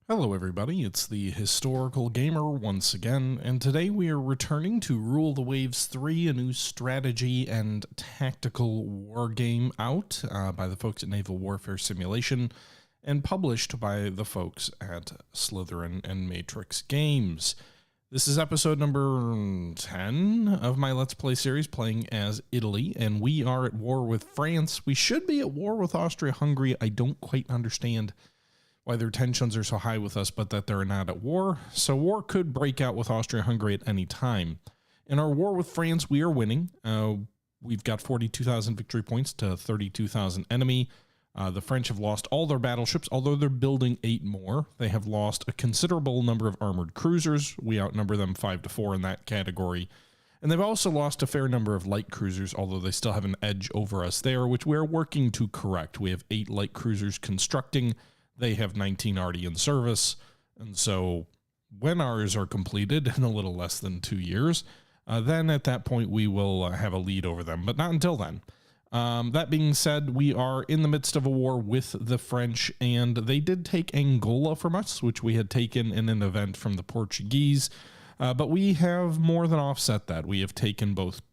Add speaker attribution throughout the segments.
Speaker 1: Hello everybody, it's the Historical Gamer once again, and today we are returning to Rule the Waves 3, a new strategy and tactical war game out by the folks at Naval Warfare Simulation, and published by the folks at Slytherin and Matrix Games. This is episode number 10 of my Let's Play series, playing as Italy, and we are at war with France. We should be at war with Austria-Hungary. I don't quite understand why their tensions are so high with us, but that they're not at war. So war could break out with Austria-Hungary at any time. In our war with France, we are winning. We've got 42,000 victory points to 32,000 enemy. The French have lost all their battleships, although they're building 8 more. They have lost a considerable number of armored cruisers. We outnumber them 5-4 in that category. And they've also lost a fair number of light cruisers, although they still have an edge over us there, which we're working to correct. We have 8 light cruisers constructing. They have 19 already in service, and so when ours are completed in a little less than 2 years, then at that point we will have a lead over them, but not until then. That being said, we are in the midst of a war with the French, and they did take Angola from us, which we had taken in an event from the Portuguese, but we have more than offset that. We have taken both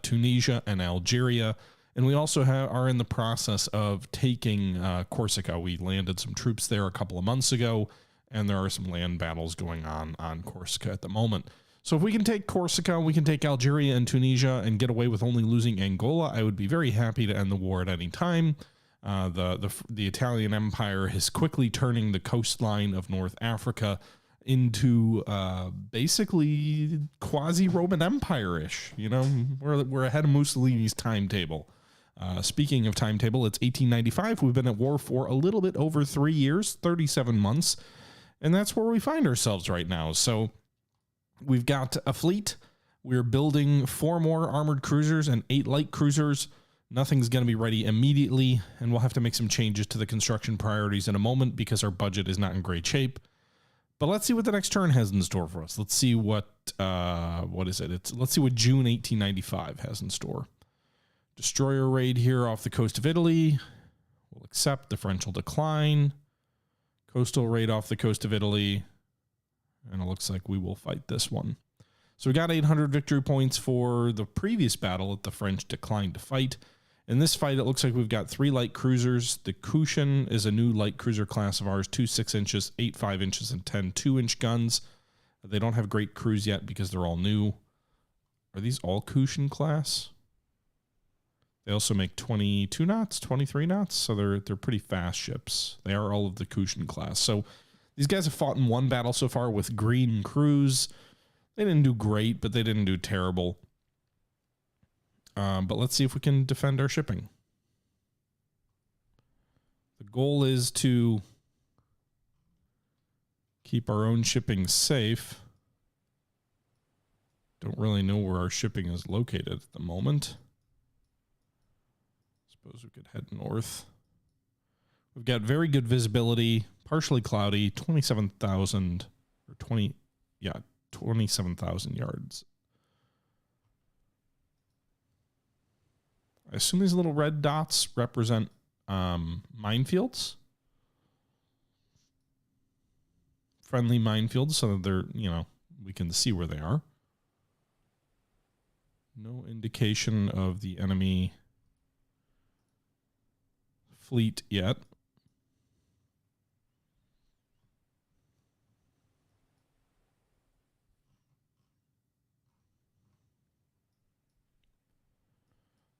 Speaker 1: Tunisia and Algeria. And we also are in the process of taking Corsica. We landed some troops there a couple of months ago, and there are some land battles going on Corsica at the moment. So if we can take Corsica, we can take Algeria and Tunisia and get away with only losing Angola, I would be very happy to end the war at any time. The Italian Empire is quickly turning the coastline of North Africa into basically quasi-Roman Empire-ish. You know, we're ahead of Mussolini's timetable. Speaking of timetable, it's 1895. We've been at war for a little bit over 3 years, 37 months, and that's where we find ourselves right now. So we've got a fleet. We're building 4 more armored cruisers and 8 light cruisers. Nothing's going to be ready immediately, and we'll have to make some changes to the construction priorities in a moment because our budget is not in great shape. But let's see what the next turn has in store for us. Let's see what is it? Let's see what June 1895 has in store. Destroyer raid here off the coast of Italy. We'll accept. The French will decline. Coastal raid off the coast of Italy. And it looks like we will fight this one. So we got 800 victory points for the previous battle that the French declined to fight. In this fight, it looks like we've got 3 light cruisers. The Cushion is a new light cruiser class of ours. 2 6 inches, 8 5 inches, and 10 2-inch guns. They don't have great crews yet because they're all new. Are these all Cushion class? They also make 22 knots, 23 knots, so they're pretty fast ships. They are all of the Cushion class. So these guys have fought in one battle so far with green crews. They didn't do great, but they didn't do terrible. But let's see if we can defend our shipping. The goal is to keep our own shipping safe. Don't really know where our shipping is located at the moment. Suppose we could head north. We've got very good visibility, partially cloudy, 27,000 or 27,000 yards. I assume these little red dots represent minefields. Friendly minefields, so that they're, we can see where they are. No indication of the enemy fleet yet.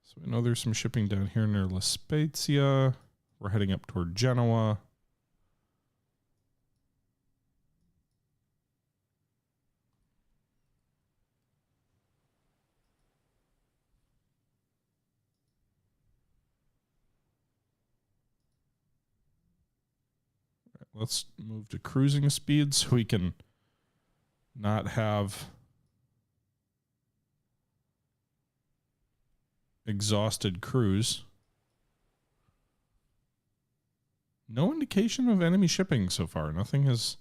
Speaker 1: So we know there's some shipping down here near La Spezia. We're heading up toward Genoa. Let's move to cruising speed so we can not have exhausted crews. No indication of enemy shipping so far. Nothing has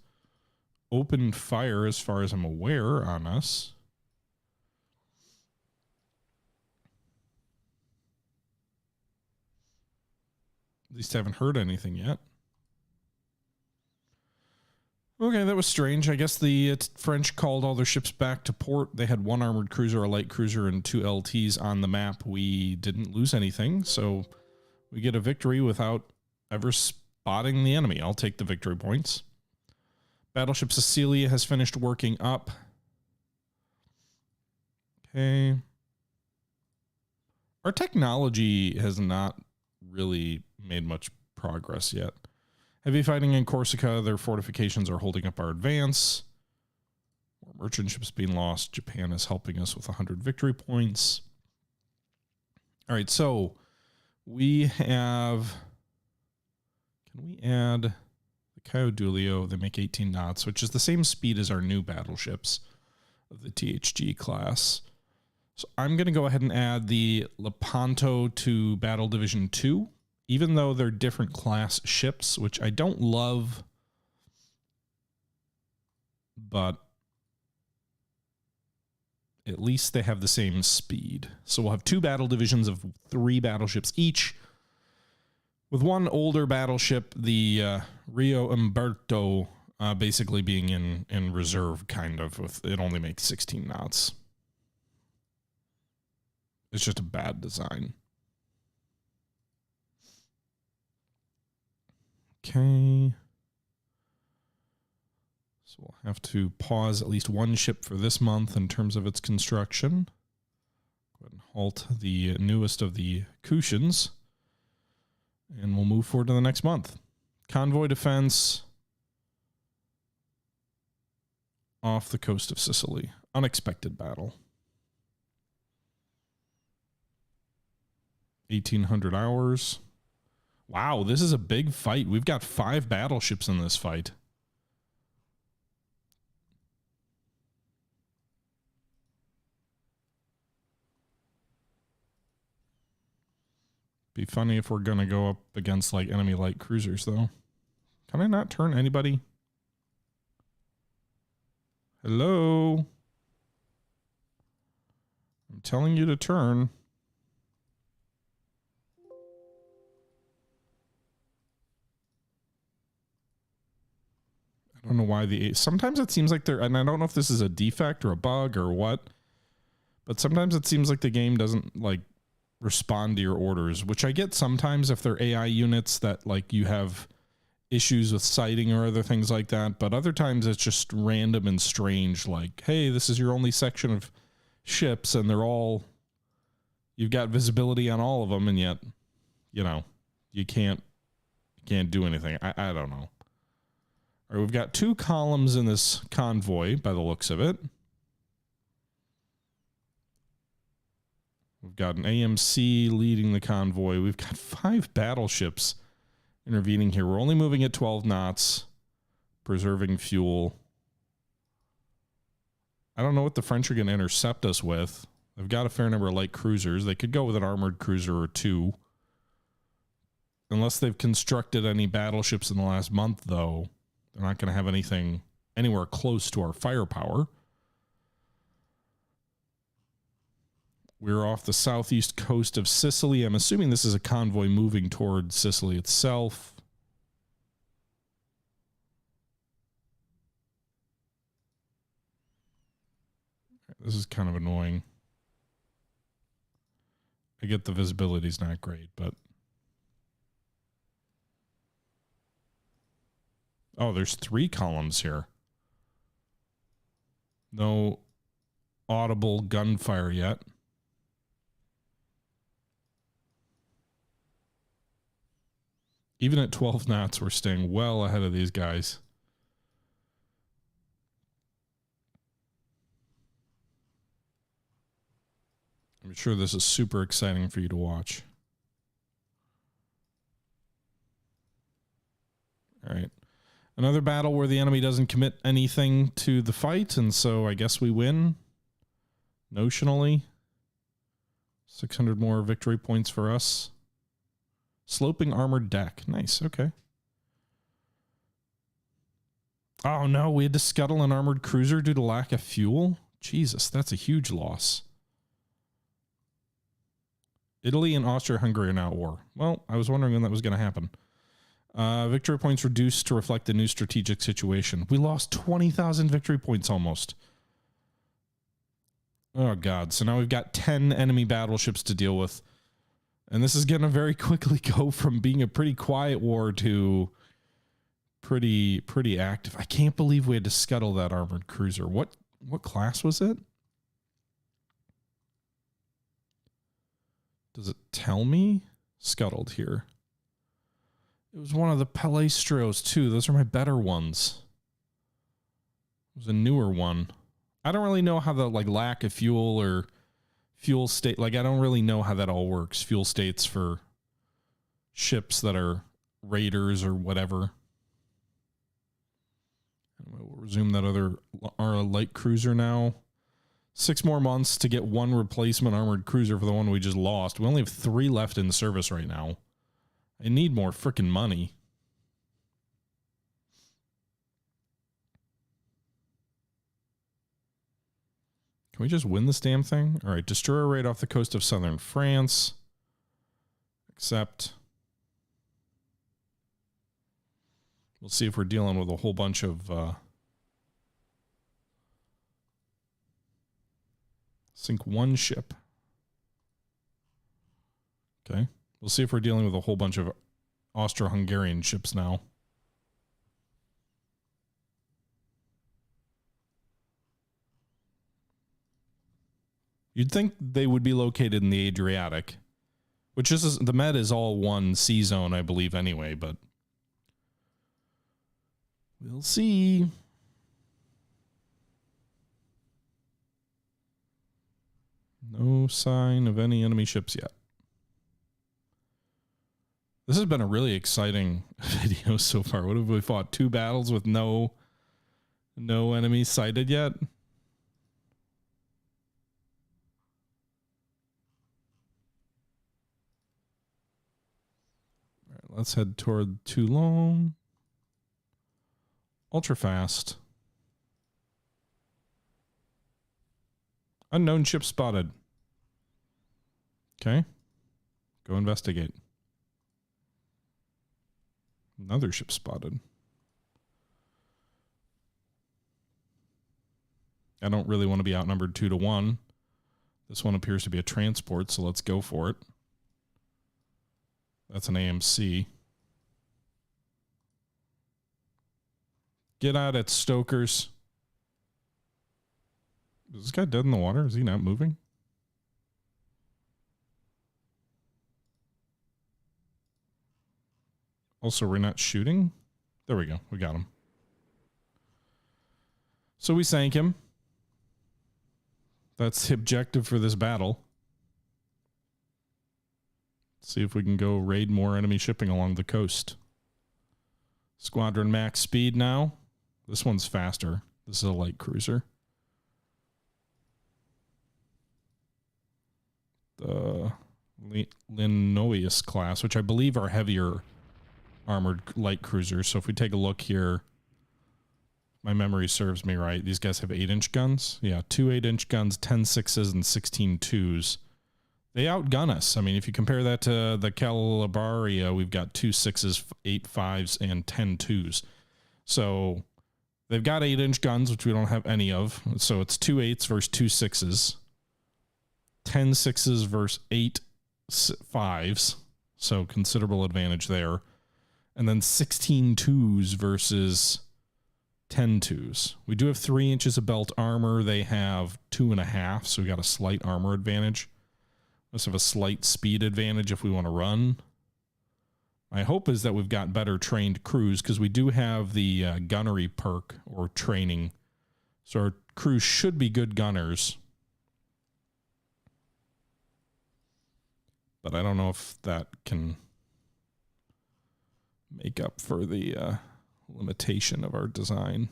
Speaker 1: opened fire as far as I'm aware on us. At least I haven't heard anything yet. Okay, that was strange. I guess the French called all their ships back to port. They had one armored cruiser, a light cruiser, and 2 LTs on the map. We didn't lose anything, so we get a victory without ever spotting the enemy. I'll take the victory points. Battleship Cecilia has finished working up. Okay. Our technology has not really made much progress yet. Heavy fighting in Corsica. Their fortifications are holding up our advance. More merchant ships being lost. Japan is helping us with 100 victory points. All right, so we have... Can we add the Caudilio? They make 18 knots, which is the same speed as our new battleships of the THG class. So I'm going to go ahead and add the Lepanto to Battle Division 2. Even though they're different class ships, which I don't love, but at least they have the same speed. So we'll have 2 battle divisions of 3 battleships each, with one older battleship, the Rio Umberto, basically being in reserve, kind of. With it only makes 16 knots. It's just a bad design. Okay. So we'll have to pause at least one ship for this month in terms of its construction. Go ahead and halt the newest of the cushions. And we'll move forward to the next month. Convoy defense off the coast of Sicily. Unexpected battle. 1,800 hours. Wow, this is a big fight. We've got 5 battleships in this fight. Be funny if we're going to go up against like enemy light cruisers, though. Can I not turn anybody? Hello? I'm telling you to turn. I don't know why sometimes it seems like and I don't know if this is a defect or a bug or what, but sometimes it seems like the game doesn't like respond to your orders, which I get sometimes if they're AI units that like you have issues with sighting or other things like that, but other times it's just random and strange, like, hey, this is your only section of ships and you've got visibility on all of them, and yet, you know, you can't do anything. I don't know. All right, we've got 2 columns in this convoy by the looks of it. We've got an AMC leading the convoy. We've got 5 battleships intervening here. We're only moving at 12 knots, preserving fuel. I don't know what the French are going to intercept us with. They've got a fair number of light cruisers. They could go with an armored cruiser or 2. Unless they've constructed any battleships in the last month, though. They're not going to have anything anywhere close to our firepower. We're off the southeast coast of Sicily. I'm assuming this is a convoy moving toward Sicily itself. This is kind of annoying. I get the visibility's not great, but... Oh, there's 3 columns here. No audible gunfire yet. Even at 12 knots, we're staying well ahead of these guys. I'm sure this is super exciting for you to watch. All right. Another battle where the enemy doesn't commit anything to the fight, and so I guess we win. Notionally. 600 more victory points for us. Sloping armored deck. Nice, okay. Oh no, we had to scuttle an armored cruiser due to lack of fuel? Jesus, that's a huge loss. Italy and Austria-Hungary are now at war. Well, I was wondering when that was going to happen. Victory points reduced to reflect the new strategic situation. We lost 20,000 victory points almost. Oh, God. So now we've got 10 enemy battleships to deal with. And this is going to very quickly go from being a pretty quiet war to pretty active. I can't believe we had to scuttle that armored cruiser. What class was it? Does it tell me? Scuttled here. It was one of the Palestros too. Those are my better ones. It was a newer one. I don't really know how the lack of fuel or fuel state, I don't really know how that all works. Fuel states for ships that are raiders or whatever. We'll resume that our light cruiser now. 6 more months to get 1 replacement armored cruiser for the one we just lost. We only have 3 left in service right now. I need more freaking money. Can we just win this damn thing? All right, destroyer raid off the coast of southern France. Accept. We'll see if we're dealing with a whole bunch of sink 1 ship. Okay. We'll see if we're dealing with a whole bunch of Austro-Hungarian ships now. You'd think they would be located in the Adriatic, which is the Med is all one sea zone, I believe, anyway, but we'll see. No sign of any enemy ships yet. This has been a really exciting video so far. What have we fought? 2 battles with no enemies sighted yet? All right, let's head toward Toulon. Ultra fast. Unknown ship spotted. Okay. Go investigate. Another ship spotted. I don't really want to be outnumbered 2-1. This one appears to be a transport, so let's go for it. That's an AMC. Get out at Stokers. Is this guy dead in the water? Is he not moving? Also, we're not shooting. There we go. We got him. So we sank him. That's the objective for this battle. See if we can go raid more enemy shipping along the coast. Squadron max speed now. This one's faster. This is a light cruiser. The Linois class, which I believe are heavier armored light cruisers. So if we take a look here, my memory serves me right. These guys have 8-inch guns. Yeah, 2 8-inch guns, 10 6s, and 16 2s. They outgun us. I mean, if you compare that to the Calabaria, we've got 2 6s, 8 5s, and 10 2s. So they've got 8-inch guns, which we don't have any of. So it's 2 8s versus 2 6s. 10 6s versus 8 5s. So considerable advantage there. And then 16 2s versus 10 2s. We do have 3 inches of belt armor. They have 2.5, so we got a slight armor advantage. Must have a slight speed advantage if we want to run. My hope is that we've got better trained crews because we do have the gunnery perk or training. So our crews should be good gunners. But I don't know if that can make up for the limitation of our design.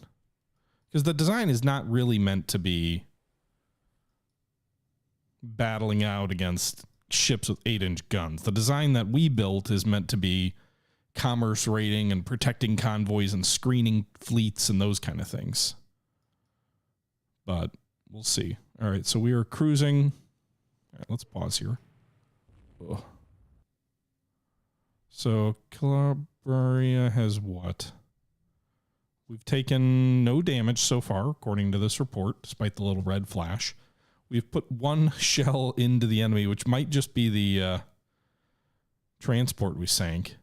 Speaker 1: Because the design is not really meant to be battling out against ships with 8-inch guns. The design that we built is meant to be commerce raiding and protecting convoys and screening fleets and those kind of things. But we'll see. All right, so we are cruising. All right, let's pause here. Ugh. So Bavaria has what? We've taken no damage so far, according to this report, despite the little red flash. We've put one shell into the enemy, which might just be the transport we sank.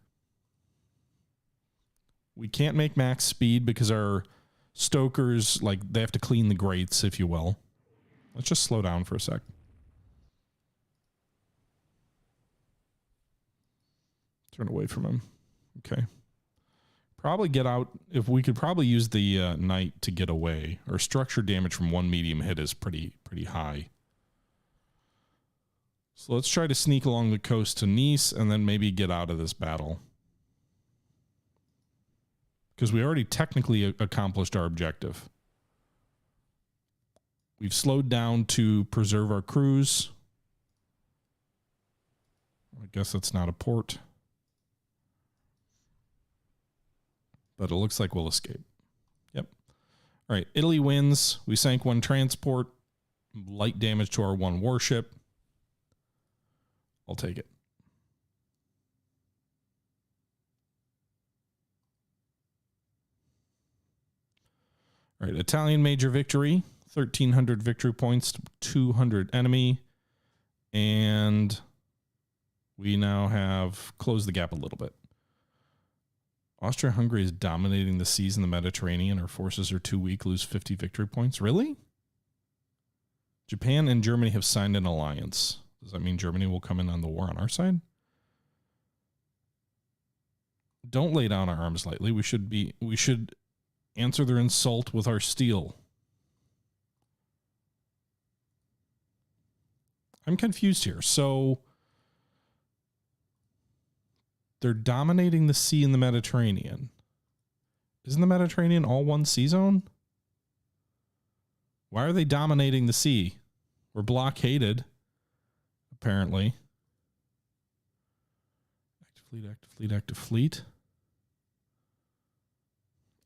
Speaker 1: We can't make max speed because our stokers, like, they have to clean the grates, if you will. Let's just slow down for a sec. Turn away from him. Okay. Probably get out. If we could probably use the knight to get away. Our structure damage from one medium hit is pretty high. So let's try to sneak along the coast to Nice and then maybe get out of this battle. Because we already technically accomplished our objective. We've slowed down to preserve our crews. I guess that's not a port. But it looks like we'll escape. Yep. All right. Italy wins. We sank one transport. Light damage to our one warship. I'll take it. All right. Italian major victory. 1,300 victory points to 200 enemy. And we now have closed the gap a little bit. Austria-Hungary is dominating the seas in the Mediterranean. Our forces are too weak, lose 50 victory points. Really? Japan and Germany have signed an alliance. Does that mean Germany will come in on the war on our side? Don't lay down our arms lightly. We should answer their insult with our steel. I'm confused here. So they're dominating the sea in the Mediterranean. Isn't the Mediterranean all one sea zone? Why are they dominating the sea? We're blockaded, apparently. Active fleet, active fleet, active fleet.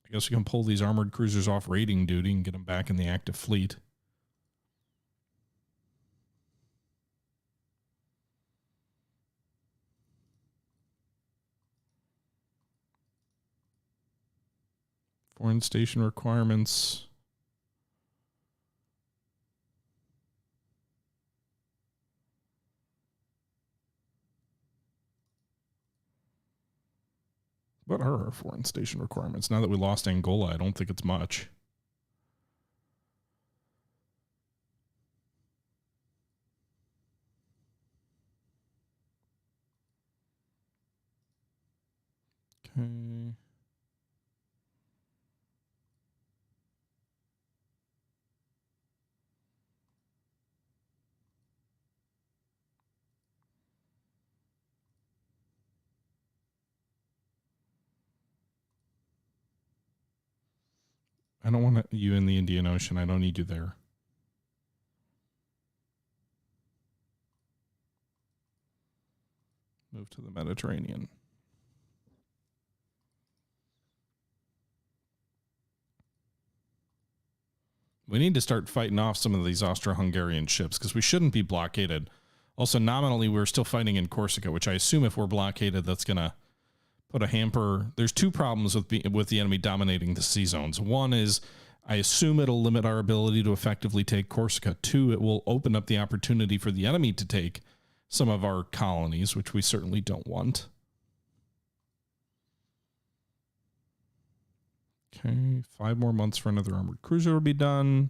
Speaker 1: I guess we can pull these armored cruisers off raiding duty and get them back in the active fleet. Foreign station requirements. What are our foreign station requirements? Now that we lost Angola, I don't think it's much. Okay. I don't want you in the Indian Ocean. I don't need you there. Move to the Mediterranean. We need to start fighting off some of these Austro-Hungarian ships because we shouldn't be blockaded. Also, nominally, we're still fighting in Corsica, which I assume if we're blockaded, that's going to put a hamper. There's two problems with the enemy dominating the sea zones. One is I assume it'll limit our ability to effectively take Corsica. Two, it will open up the opportunity for the enemy to take some of our colonies, which we certainly don't want. Okay, 5 more months for another armored cruiser will be done.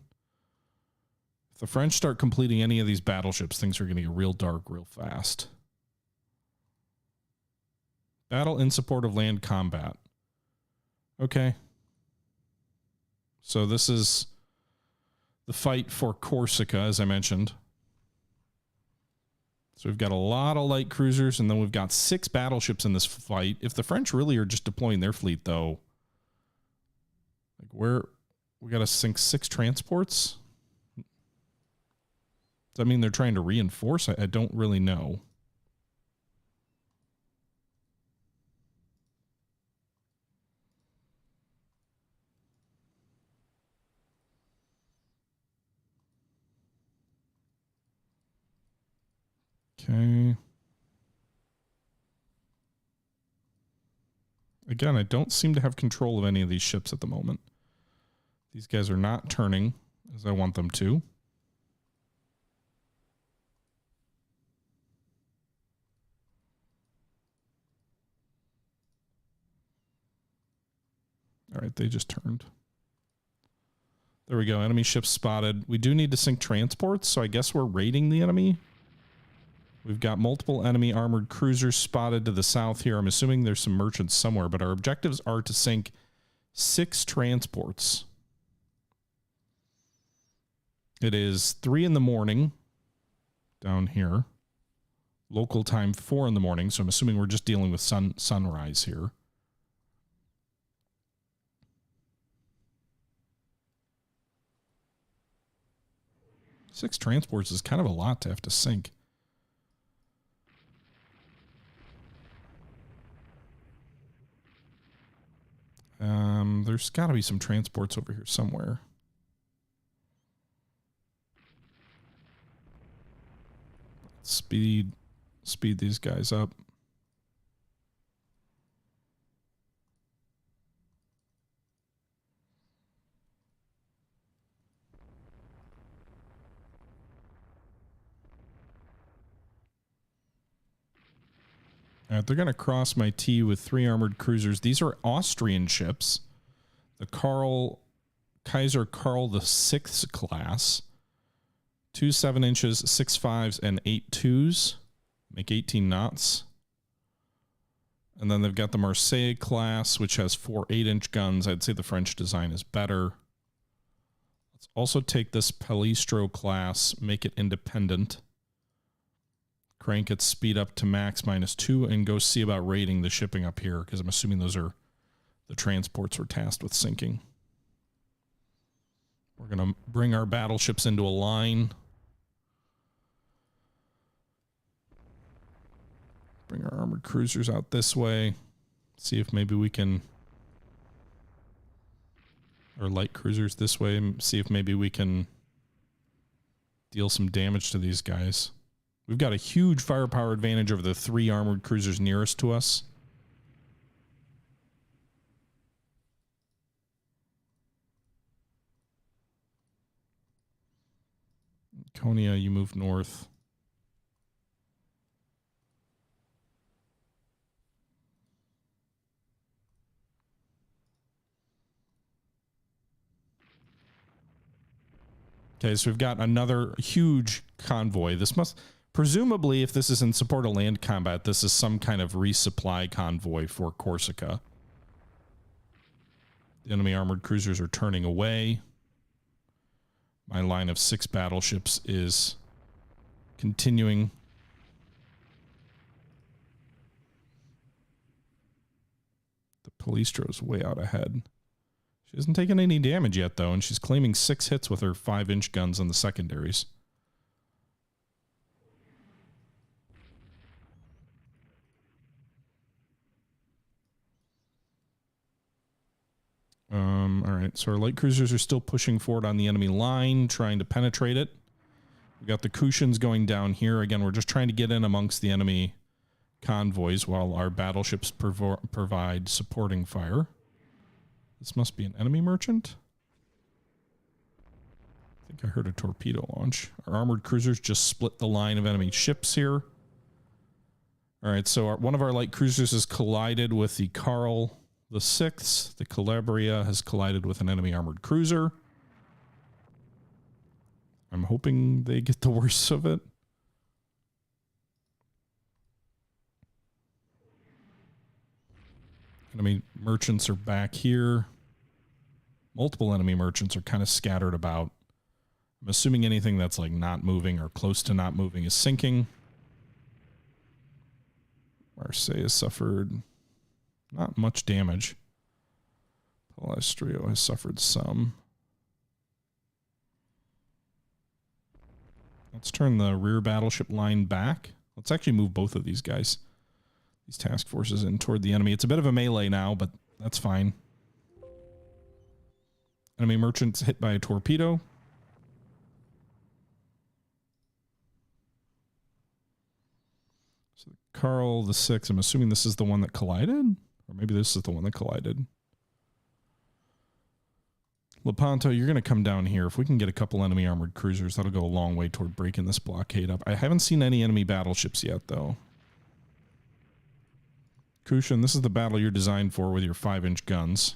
Speaker 1: If the French start completing any of these battleships, things are going to get real dark real fast. Battle in support of land combat. Okay. So this is the fight for Corsica, as I mentioned. So we've got a lot of light cruisers, and then we've got 6 battleships in this fight. If the French really are just deploying their fleet, though, like we got to sink 6 transports? Does that mean they're trying to reinforce? I don't really know. Okay. Again, I don't seem to have control of any of these ships at the moment. These guys are not turning as I want them to. All right, they just turned. There we go. Enemy ships spotted. We do need to sink transports, so I guess we're raiding the enemy. We've got multiple enemy armored cruisers spotted to the south here. I'm assuming there's some merchants somewhere, but our objectives are to sink 6 transports. It is 3 in the morning down here. Local time 4 in the morning, so I'm assuming we're just dealing with sunrise here. Six transports is kind of a lot to have to sink. There's got to be some transports over here somewhere. Speed these guys up. All right, they're going to cross my T with 3 armored cruisers. These are Austrian ships. The Kaiser Karl VI class. 2 7-inches, 6 5s, and 8 2s. Make 18 knots. And then they've got the Marseille class, which has 4 8-inch guns. I'd say the French design is better. Let's also take this Palistro class, make it independent. Crank its speed up to max -2 and go see about raiding the shipping up here, because I'm assuming those are the transports we're tasked with sinking. We're going to bring our battleships into a line. Bring our armored cruisers out this way. See if maybe we can... Or light cruisers this way. See if maybe we can deal some damage to these guys. We've got a huge firepower advantage over the 3 armored cruisers nearest to us. Konya, you move north. Okay, so we've got another huge convoy. This must... Presumably, if this is in support of land combat, this is some kind of resupply convoy for Corsica. The enemy armored cruisers are turning away. My line of 6 battleships is continuing. The Palistro is way out ahead. She hasn't taken any damage yet, though, and she's claiming 6 hits with her 5-inch guns on the secondaries. All right, so our light cruisers are still pushing forward on the enemy line, trying to penetrate it. We've got the Kushins going down here. Again, we're just trying to get in amongst the enemy convoys while our battleships provide supporting fire. This must be an enemy merchant. I think I heard a torpedo launch. Our armored cruisers just split the line of enemy ships here. All right, so one of our light cruisers has collided with the Karl VI. The Calabria has collided with an enemy armored cruiser. I'm hoping they get the worst of it. Enemy merchants are back here. Multiple enemy merchants are kind of scattered about. I'm assuming anything that's like not moving or close to not moving is sinking. Marseille has suffered not much damage. Palestrio has suffered some. Let's turn the rear battleship line back. Let's actually move both of these guys, these task forces, in toward the enemy. It's a bit of a melee now, but that's fine. Enemy merchants hit by a torpedo. So Karl VI, I'm assuming this is the one that collided? Or maybe this is the one that collided. Lepanto, you're going to come down here. If we can get a couple enemy armored cruisers, that'll go a long way toward breaking this blockade up. I haven't seen any enemy battleships yet, though. Kushan, this is the battle you're designed for with your 5-inch guns.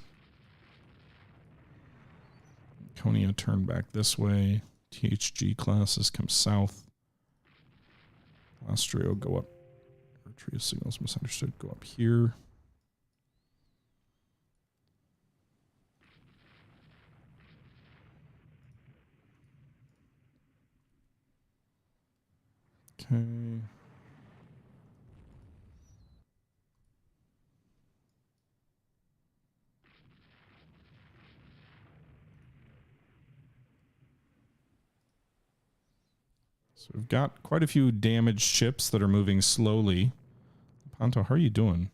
Speaker 1: Konya, turn back this way. THG classes come south. Austria, go up. Austria signals misunderstood. Go up here. Okay. So we've got quite a few damaged ships that are moving slowly. Ponto, how are you doing?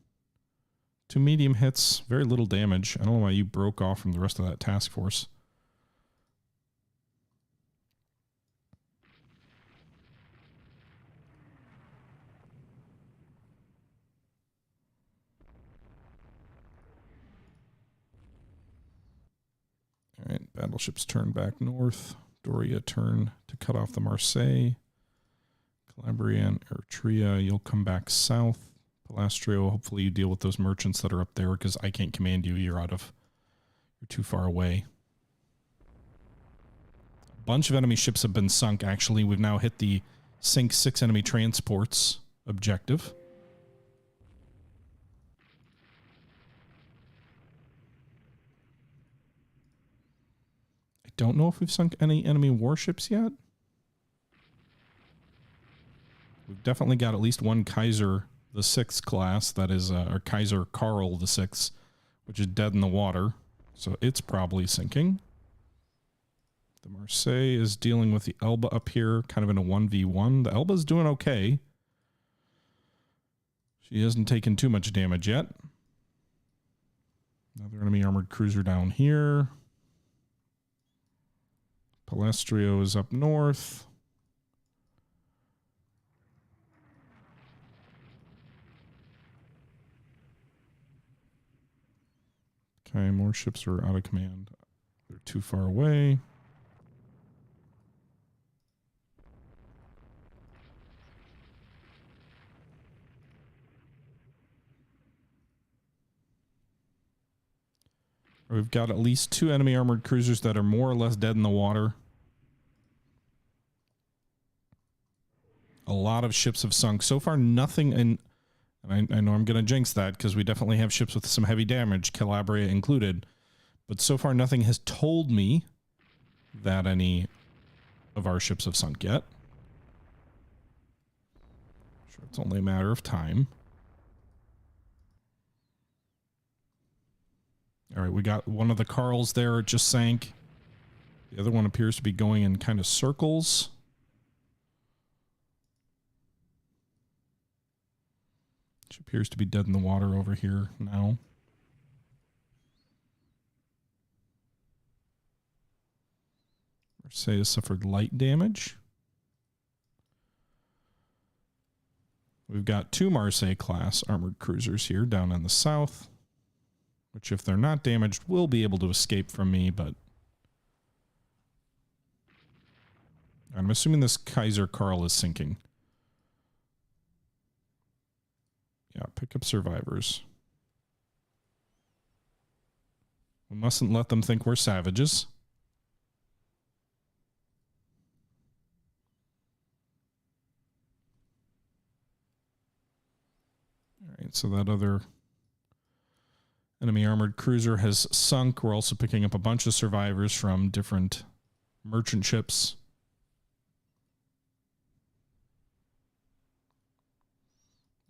Speaker 1: 2 medium hits, very little damage. I don't know why you broke off from the rest of that task force. All right, battleships turn back north. Doria turn to cut off the Marseille. Calabria and Eritrea, you'll come back south. Palastrio, hopefully you deal with those merchants that are up there because I can't command you. You're too far away. A bunch of enemy ships have been sunk, actually. We've now hit the sink 6 enemy transports objective. I don't know if we've sunk any enemy warships yet. We've definitely got at least one Kaiser the 6th class, that is, or Kaiser Karl the 6th, which is dead in the water. So it's probably sinking. The Marseille is dealing with the Elba up here, kind of in a 1v1. The Elba's doing okay. She hasn't taken too much damage yet. Another enemy armored cruiser down here. Palestrio is up north. Okay, more ships are out of command. They're too far away. We've got at least 2 enemy armored cruisers that are more or less dead in the water. A lot of ships have sunk. So far, nothing in... And I know I'm going to jinx that because we definitely have ships with some heavy damage, Calabria included. But so far, nothing has told me that any of our ships have sunk yet. Sure, it's only a matter of time. All right, we got one of the Karls there. It just sank. The other one appears to be going in kind of circles. She appears to be dead in the water over here now. Marseille has suffered light damage. We've got 2 Marseille class armored cruisers here down in the south, which if they're not damaged will be able to escape from me, but I'm assuming this Kaiser Karl is sinking. Yeah, pick up survivors. We mustn't let them think we're savages. All right, so that other enemy armored cruiser has sunk. We're also picking up a bunch of survivors from different merchant ships.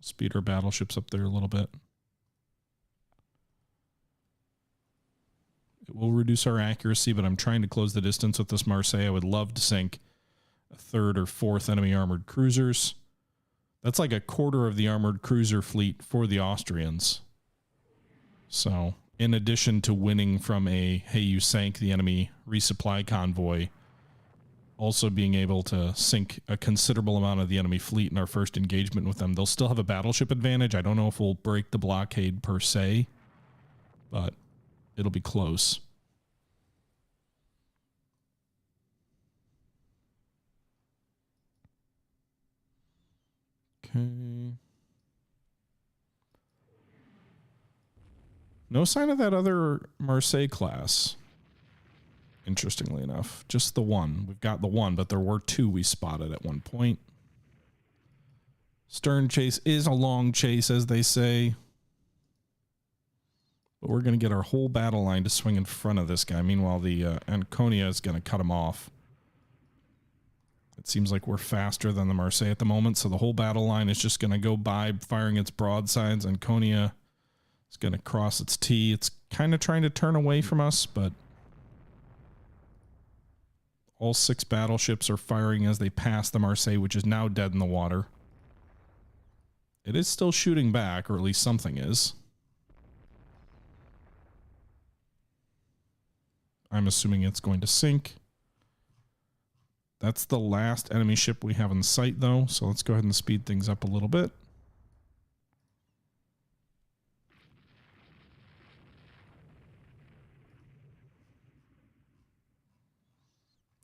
Speaker 1: Speed our battleships up there a little bit. It will reduce our accuracy, but I'm trying to close the distance with this Marseille. I would love to sink a 3rd or 4th enemy armored cruisers. That's like a quarter of the armored cruiser fleet for the Austrians. So, in addition to winning from a, hey, you sank the enemy resupply convoy, also being able to sink a considerable amount of the enemy fleet in our first engagement with them. They'll still have a battleship advantage. I don't know if we'll break the blockade per se, but it'll be close. Okay. No sign of that other Marseille class. Interestingly enough, just the one. We've got the one, but there were two we spotted at one point. Stern chase is a long chase, as they say. But we're going to get our whole battle line to swing in front of this guy. Meanwhile, the Anconia is going to cut him off. It seems like we're faster than the Marseille at the moment, so the whole battle line is just going to go by firing its broadsides. Anconia is going to cross its T. It's kind of trying to turn away from us, but all 6 battleships are firing as they pass the Marseille, which is now dead in the water. It is still shooting back, or at least something is. I'm assuming it's going to sink. That's the last enemy ship we have in sight, though, so let's go ahead and speed things up a little bit.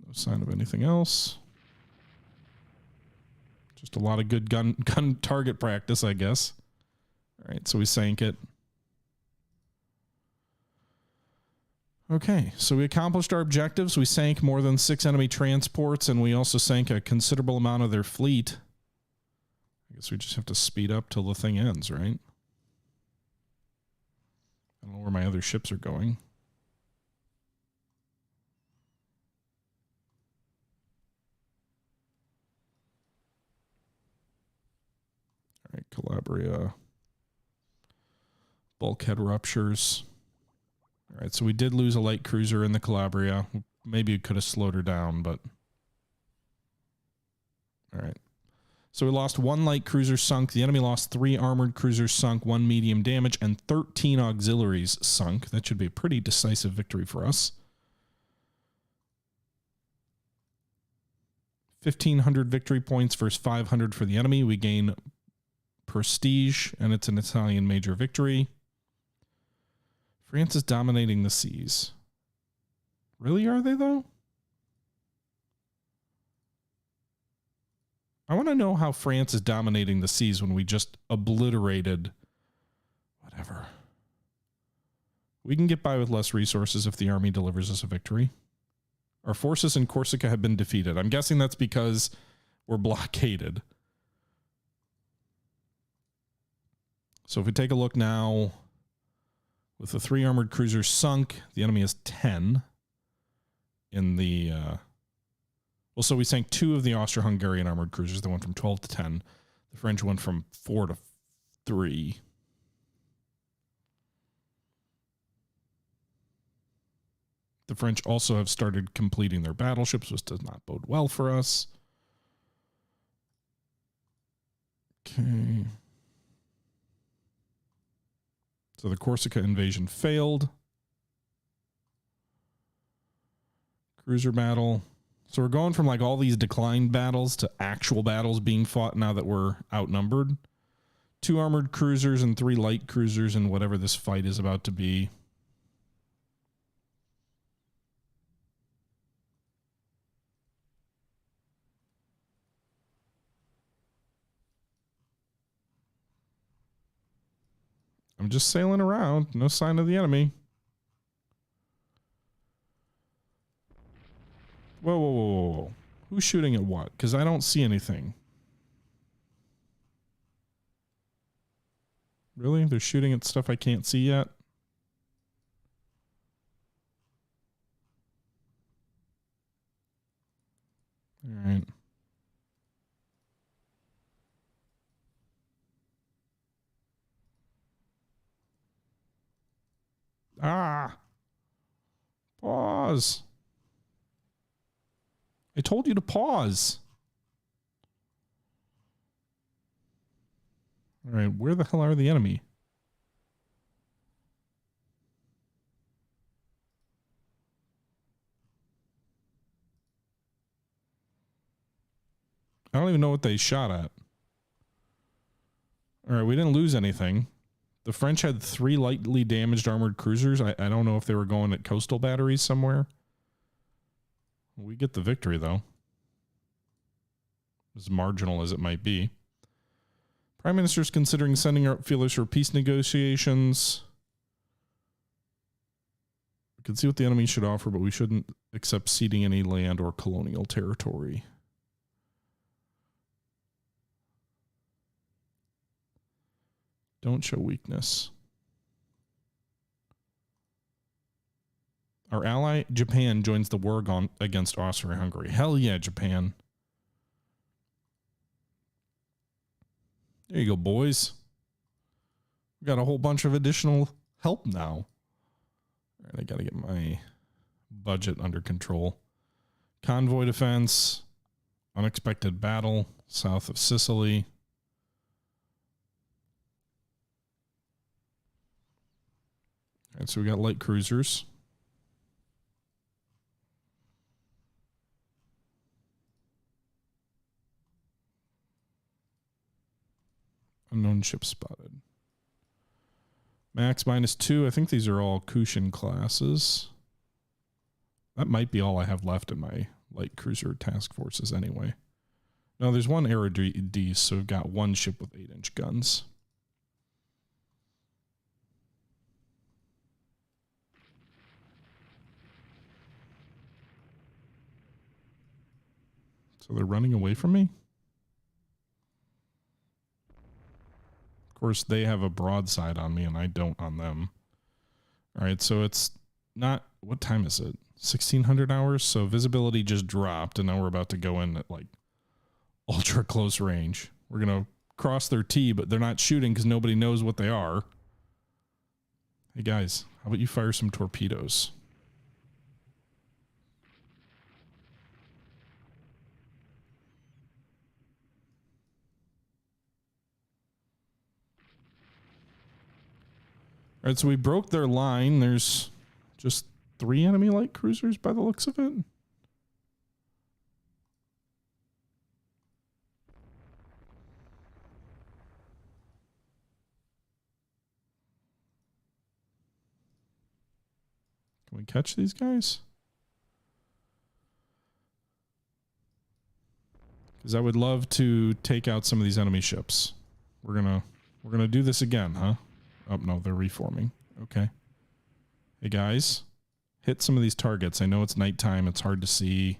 Speaker 1: No sign of anything else. Just a lot of good gun target practice, I guess. All right, so we sank it. Okay, so we accomplished our objectives. We sank more than 6 enemy transports, and we also sank a considerable amount of their fleet. I guess we just have to speed up till the thing ends, right? I don't know where my other ships are going. All right, Calabria. Bulkhead ruptures. All right, so we did lose a light cruiser in the Calabria. Maybe we could have slowed her down, but... All right. So we lost 1 light cruiser sunk. The enemy lost 3 armored cruisers sunk, 1 medium damage, and 13 auxiliaries sunk. That should be a pretty decisive victory for us. 1,500 victory points versus 500 for the enemy. We gain prestige, and it's an Italian major victory. France is dominating the seas. Really, are they, though? I want to know how France is dominating the seas when we just obliterated... Whatever. We can get by with less resources if the army delivers us a victory. Our forces in Corsica have been defeated. I'm guessing that's because we're blockaded. So if we take a look now... With the 3 armored cruisers sunk, the enemy has 10 in the... well, so we sank 2 of the Austro-Hungarian armored cruisers. They went from 12 to 10. The French went from 4 to 3. The French also have started completing their battleships, which does not bode well for us. Okay. So the Corsica invasion failed. Cruiser battle. So we're going from like all these declined battles to actual battles being fought now that we're outnumbered. 2 armored cruisers and 3 light cruisers in whatever this fight is about to be. I'm just sailing around. No sign of the enemy. Whoa, whoa, whoa, whoa, whoa. Who's shooting at what? Because I don't see anything. Really? They're shooting at stuff I can't see yet? All right. Ah! Pause. I told you to pause. All right, where the hell are the enemy? I don't even know what they shot at. All right, we didn't lose anything. The French had 3 lightly damaged armored cruisers. I don't know if they were going at coastal batteries somewhere. We get the victory, though. As marginal as it might be. Prime Minister is considering sending out feelers for peace negotiations. We can see what the enemy should offer, but we shouldn't accept ceding any land or colonial territory. Don't show weakness. Our ally, Japan, joins the war against Austria-Hungary. Hell yeah, Japan. There you go, boys. We got a whole bunch of additional help now. All right, I got to get my budget under control. Convoy defense, unexpected battle, south of Sicily. All right, so we got light cruisers. Unknown ship spotted. Max -2. I think these are all Kushin classes. That might be all I have left in my light cruiser task forces anyway. No, there's one erudite, so we've got one ship with 8-inch guns. So they're running away from me? Of course, they have a broadside on me and I don't on them. All right, so it's not... What time is it? 1600 hours? So visibility just dropped and now we're about to go in at like ultra close range. We're going to cross their T, but they're not shooting because nobody knows what they are. Hey guys, how about you fire some torpedoes? All right, so we broke their line. There's just 3 enemy light cruisers by the looks of it. Can we catch these guys? Because I would love to take out some of these enemy ships. We're gonna do this again, huh? Oh, no, they're reforming. Okay. Hey, guys. Hit some of these targets. I know it's nighttime. It's hard to see.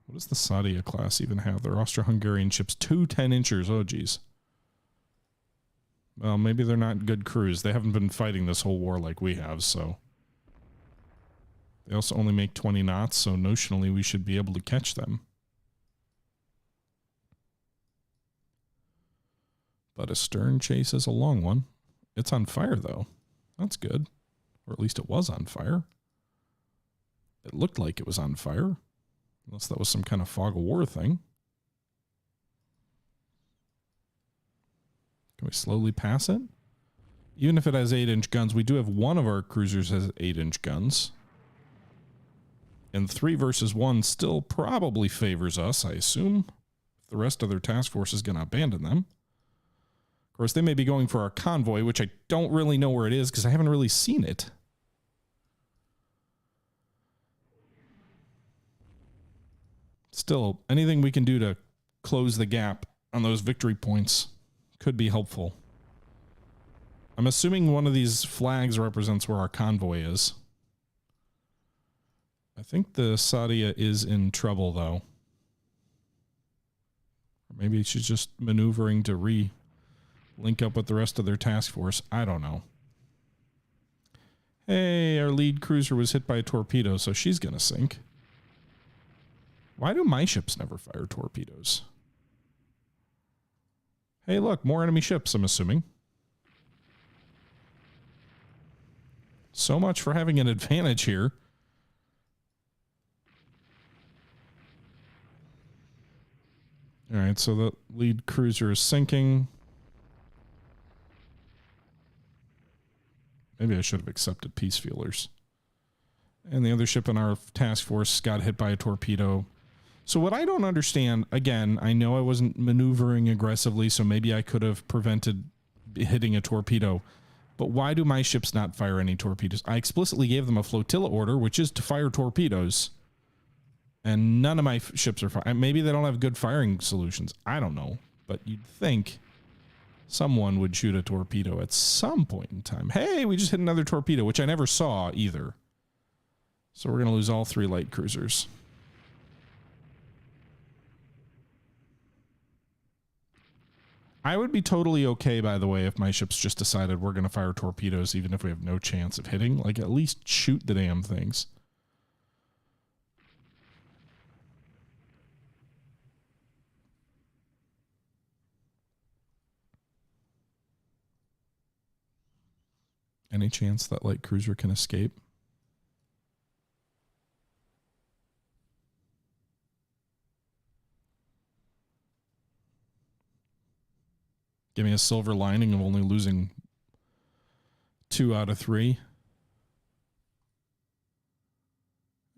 Speaker 1: What does the Sadia class even have? They're Austro-Hungarian ships. 2 10-inchers. Oh, geez. Well, maybe they're not good crews. They haven't been fighting this whole war like we have, so... They also only make 20 knots, so notionally we should be able to catch them. But a stern chase is a long one. It's on fire, though. That's good. Or at least it was on fire. It looked like it was on fire. Unless that was some kind of fog of war thing. Can we slowly pass it? Even if it has 8-inch guns, we do have one of our cruisers has 8-inch guns. And 3 versus 1 still probably favors us, I assume. If the rest of their task force is going to abandon them. Of course, they may be going for our convoy, which I don't really know where it is because I haven't really seen it. Still, anything we can do to close the gap on those victory points could be helpful. I'm assuming one of these flags represents where our convoy is. I think the Sadia is in trouble, though. Or maybe she's just maneuvering to link up with the rest of their task force. I don't know. Hey, our lead cruiser was hit by a torpedo, so she's going to sink. Why do my ships never fire torpedoes? Hey, look, more enemy ships, I'm assuming. So much for having an advantage here. All right, so the lead cruiser is sinking. Maybe I should have accepted peace feelers. And the other ship in our task force got hit by a torpedo. So what I don't understand, again, I know I wasn't maneuvering aggressively, so maybe I could have prevented hitting a torpedo. But why do my ships not fire any torpedoes? I explicitly gave them a flotilla order, which is to fire torpedoes. And none of my ships are firing. Maybe they don't have good firing solutions. I don't know. But you'd think someone would shoot a torpedo at some point in time. Hey, we just hit another torpedo, which I never saw either. So we're going to lose all 3 light cruisers. I would be totally okay, by the way, if my ships just decided we're going to fire torpedoes even if we have no chance of hitting. Like, at least shoot the damn things. Any chance that light cruiser can escape? Give me a silver lining of only losing 2 out of 3.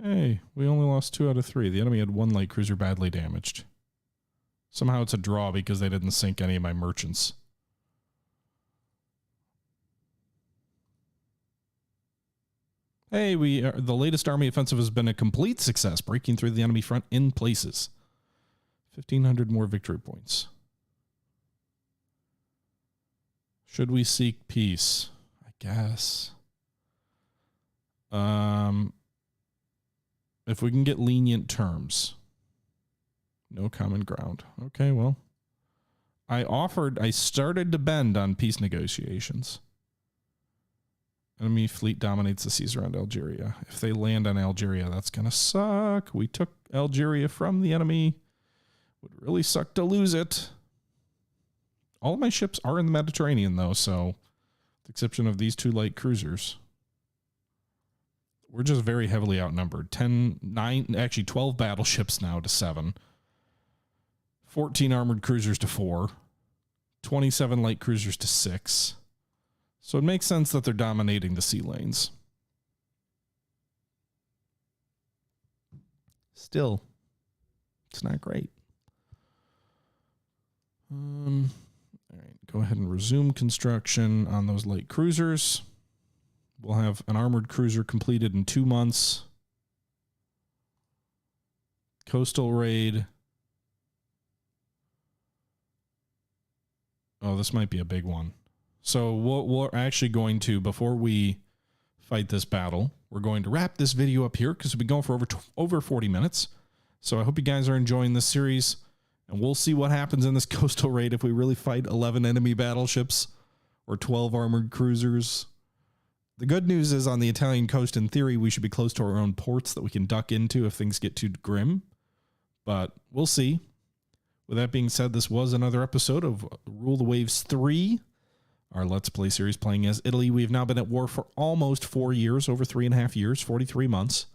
Speaker 1: Hey, we only lost 2 out of 3. The enemy had 1 light cruiser badly damaged. Somehow it's a draw because they didn't sink any of my merchants. Hey, the latest army offensive has been a complete success, breaking through the enemy front in places. 1,500 more victory points. Should we seek peace? I guess. If we can get lenient terms. No common ground. Okay, well. I started to bend on peace negotiations. Enemy fleet dominates the seas around Algeria. If they land on Algeria, that's going to suck. We took Algeria from the enemy. Would really suck to lose it. All of my ships are in the Mediterranean, though, so with the exception of these 2 light cruisers, we're just very heavily outnumbered. 12 battleships now to 7. 14 armored cruisers to 4. 27 light cruisers to 6. So it makes sense that they're dominating the sea lanes. Still, it's not great. All right, go ahead and resume construction on those light cruisers. We'll have an armored cruiser completed in 2 months. Coastal raid. Oh, this might be a big one. So what we're actually going to, before we fight this battle, we're going to wrap this video up here because we've been going for over 40 minutes. So I hope you guys are enjoying this series, and we'll see what happens in this coastal raid if we really fight 11 enemy battleships or 12 armored cruisers. The good news is on the Italian coast, in theory, we should be close to our own ports that we can duck into if things get too grim, but we'll see. With that being said, this was another episode of Rule the Waves 3. Our Let's Play series playing as Italy. We've now been at war for almost 4 years, over 3.5 years, 43 months.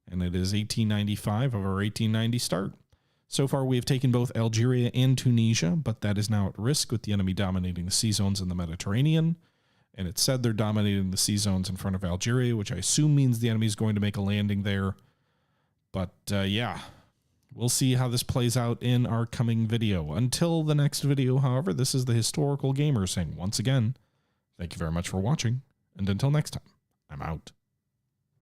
Speaker 1: And it is 1895 of our 1890 start. So far, we have taken both Algeria and Tunisia, but that is now at risk with the enemy dominating the sea zones in the Mediterranean. And it said they're dominating the sea zones in front of Algeria, which I assume means the enemy is going to make a landing there. But yeah, we'll see how this plays out in our coming video. Until the next video, however, this is the Historical Gamer saying once again, thank you very much for watching, and until next time, I'm out.